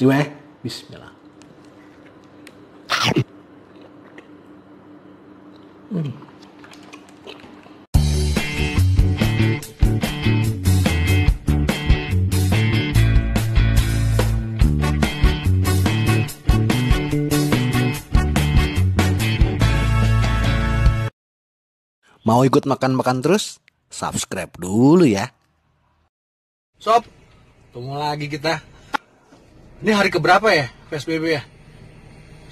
Coba ya, bismillah. Mau ikut makan-makan terus? Subscribe dulu ya. Sob, ketemu lagi kita. Ini hari keberapa ya PSBB ya?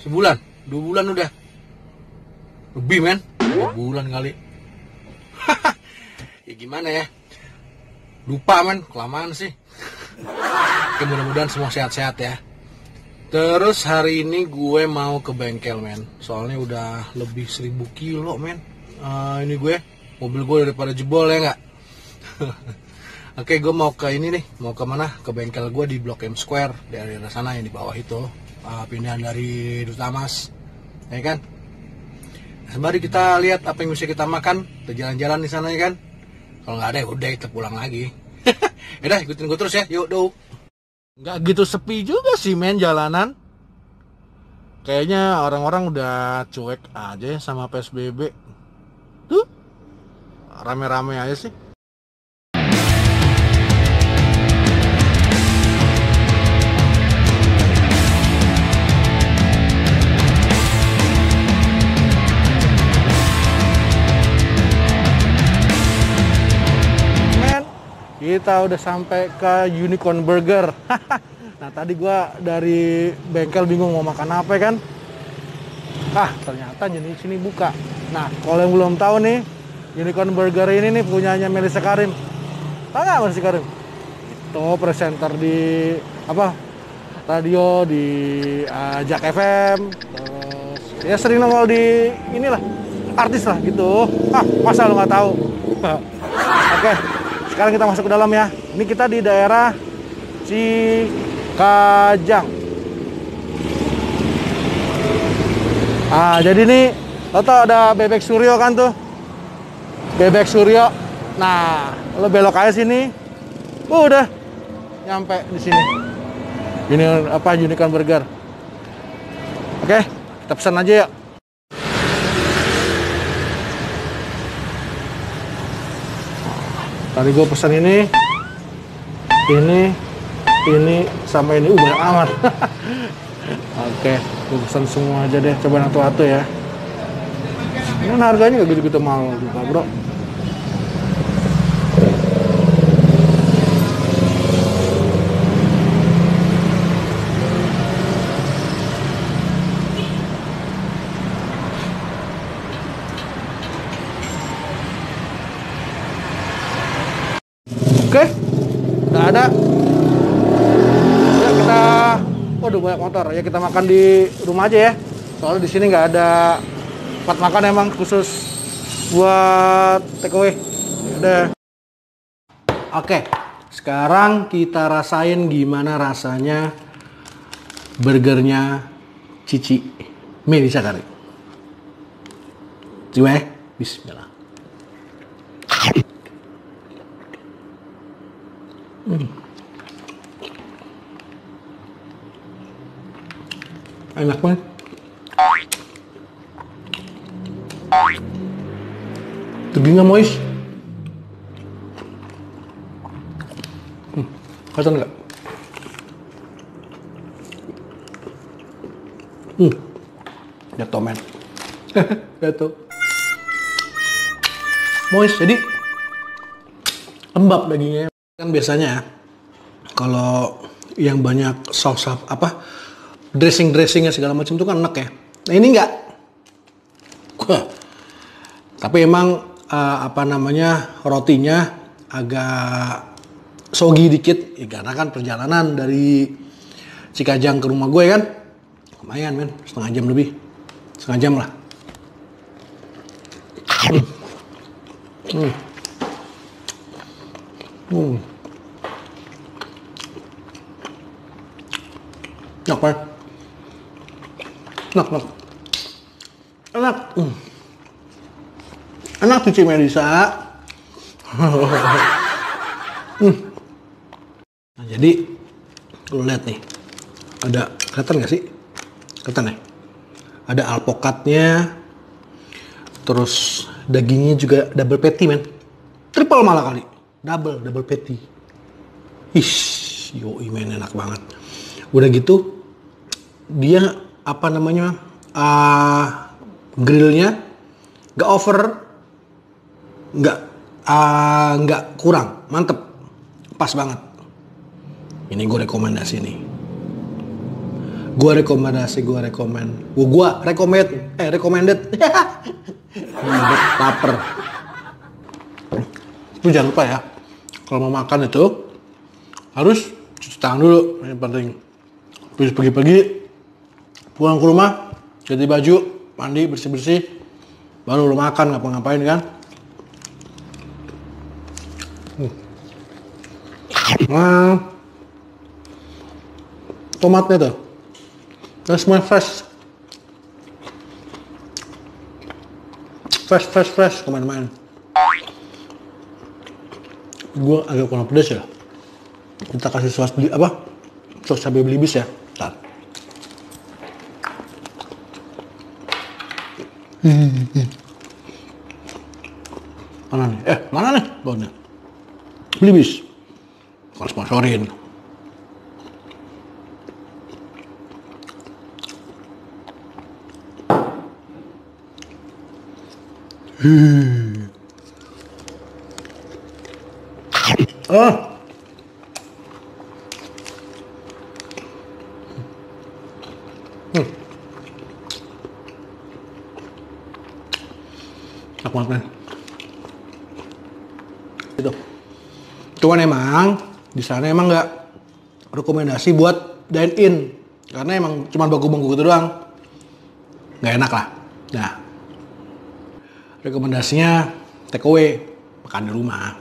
Sebulan? 2 bulan udah? Lebih men? 2 bulan kali. Ya gimana ya? Lupa men, kelamaan sih. Oke, mudah-mudahan semua sehat-sehat ya. Terus hari ini gue mau ke bengkel men. Soalnya udah lebih 1000 kilo men. Ini gue, mobil gue daripada jebol ya nggak? Oke, gue mau ke ini nih, mau ke mana? Ke bengkel gue di Blok M Square, di area sana yang di bawah itu, pindahan dari Dutamas, ya kan? Sembari kita lihat apa yang bisa kita makan, kita jalan-jalan di sana ya kan? Kalau nggak ada ya udah kita pulang lagi. Yaudah, ikutin gue terus ya, yuk do. Nggak gitu sepi juga sih men jalanan. Kayaknya orang-orang udah cuek aja ya sama PSBB. Tuh, rame-rame aja sih. Kita udah sampai ke Unicorn Burger. Nah tadi gua dari bengkel bingung mau makan apa kan. Ternyata jenis sini buka. Nah kalau yang belum tahu nih, Unicorn Burger ini nih punyanya Mellisa Karim. Tahu nggak Mellisa Karim? Itu presenter di radio di Jak FM. Terus ya sering nongol di inilah artis lah gitu. Masa lu nggak tahu? Oke. Sekarang kita masuk ke dalam ya. Ini kita di daerah Cikajang. Jadi nih, lo tau ada Bebek Suryo kan tuh? Bebek Suryo. Nah, lo belok aja sini. Udah nyampe di sini. Ini Unicorn Burger. Oke, kita pesan aja yuk. Tadi gue pesan ini, sama ini, banyak amat. Oke, gue pesan semua aja deh, coba atu-atu ya. Ini harganya gak gitu-gitu mahal juga bro. Oke, udah ada. Ya kita, waduh banyak motor. Ya kita makan di rumah aja ya. Soalnya di sini nggak ada tempat makan emang khusus buat take away. Udah. Oke, sekarang kita rasain gimana rasanya burgernya Cici Mellisa Karim. Coba ya, bismillah. Enak banget. Dagingnya moist. Kelihatan nggak? Jatuh men. Jatuh. Moist, jadi lembab dagingnya. Kan biasanya kalau yang banyak saus dressingnya segala macam itu kan enak ya. Nah ini enggak. Tapi emang rotinya agak soggy dikit ya, karena kan perjalanan dari Cikajang ke rumah gue kan lumayan men, setengah jam lebih, setengah jam lah. Enak Cici Mellisa. Nah, jadi lu lihat nih, Ada, kelihatan nggak sih? Kelihatan ya? Ada alpukatnya. Terus dagingnya juga double patty men. Triple malah kali. Double patty. Yoi men, enak banget. Udah gitu dia apa namanya? Grillnya nggak over, nggak kurang, mantep, pas banget. Ini gue rekomendasi nih. Gue recommended. Laper. Tapi jangan lupa ya, kalau mau makan itu harus cuci tangan dulu, ini penting. Habis pagi-pagi pulang ke rumah, ganti baju, mandi bersih-bersih, baru lu makan, ngapa-ngapain kan. Nah, tomatnya tuh, dan semua fresh, kemarin-marin. Gue agak kurang pedas ya. Kita kasih saus cabai belibis ya. Bentar. Mana nih baunya? Belibis. Kalau sponsorin. Enak banget men. Gitu. Cuman emang di sana emang nggak rekomendasi buat dine in karena emang cuma bangku-bangku gitu doang, nggak enak lah. Nah, rekomendasinya take away, makan di rumah.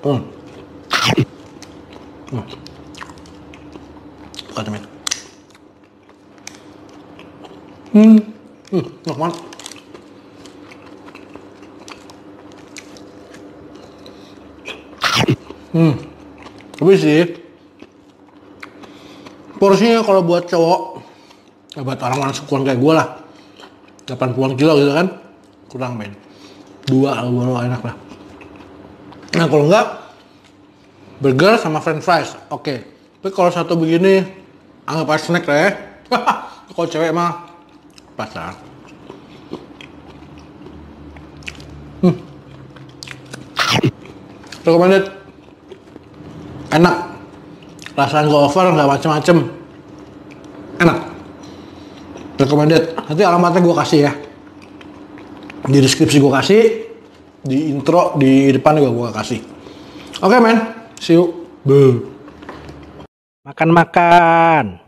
Bukan men. Enak banget. Tapi sih porsinya kalau buat cowok, buat orang-orang sekuan kayak gue lah, 80 kilo gitu kan, kurang men. 2 baru enak lah. Nah kalau enggak, burger sama french fries, oke. Tapi kalau satu begini, anggap aja snack lah ya. Kalau cewek mah pasar. Recommended. Enak. Rasanya nggak over, nggak macem-macem. Enak. Recommended. Nanti alamatnya gue kasih ya. Di deskripsi gue kasih. Di intro, di depan juga gue kasih. Oke men. See you. Makan-makan.